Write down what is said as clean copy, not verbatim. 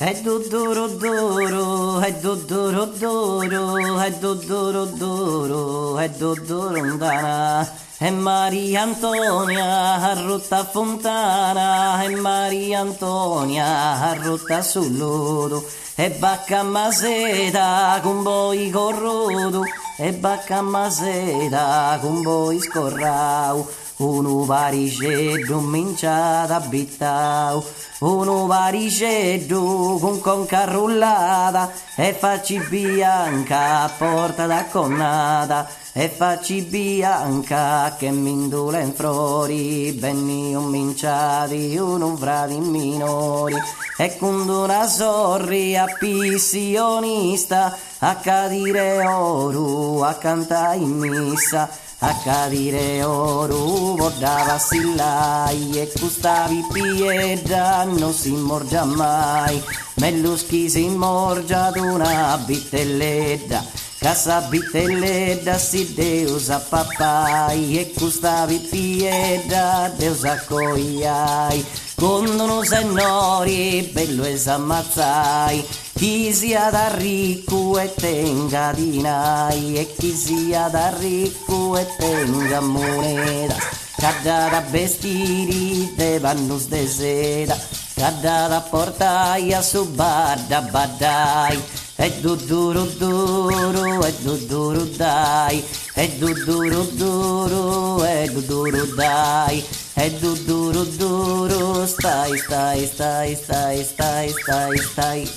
È duro duro, è duro duro, è duro duro, è duro dana. È Maria Antonia a rotta fontana, è Maria Antonia a rotta sul lodo. E bacca maseta con voi corrodo, e bacca maseta con voi scorrau. Uno variceddo minciata abittau, uno variceddo con conca rullata, e facci bianca a porta da connata, e facci bianca che mi indula in frori, benni un minciati, un frati minori, e con una sorri appissionista, a cadire oro, a cantare in missa, a cadire oro, vorrà vacillai, e custavi piedra non si morgia mai, melluschi si morgia d'una bitelletta, casa bitelletta si deusa papai, e custavi piedra deusa coiai, quando non sei nori bello esammazzai, chi sia da ricco e tenga dinai, e chi sia da ricco e tenga moneta, cadda da vestiti de vannus de seda, cadda da portaia su badda baddai, e duro duro, e duro dai, e duro duro, e duro dai, e duro duro, stai stai stai stai stai stai stai.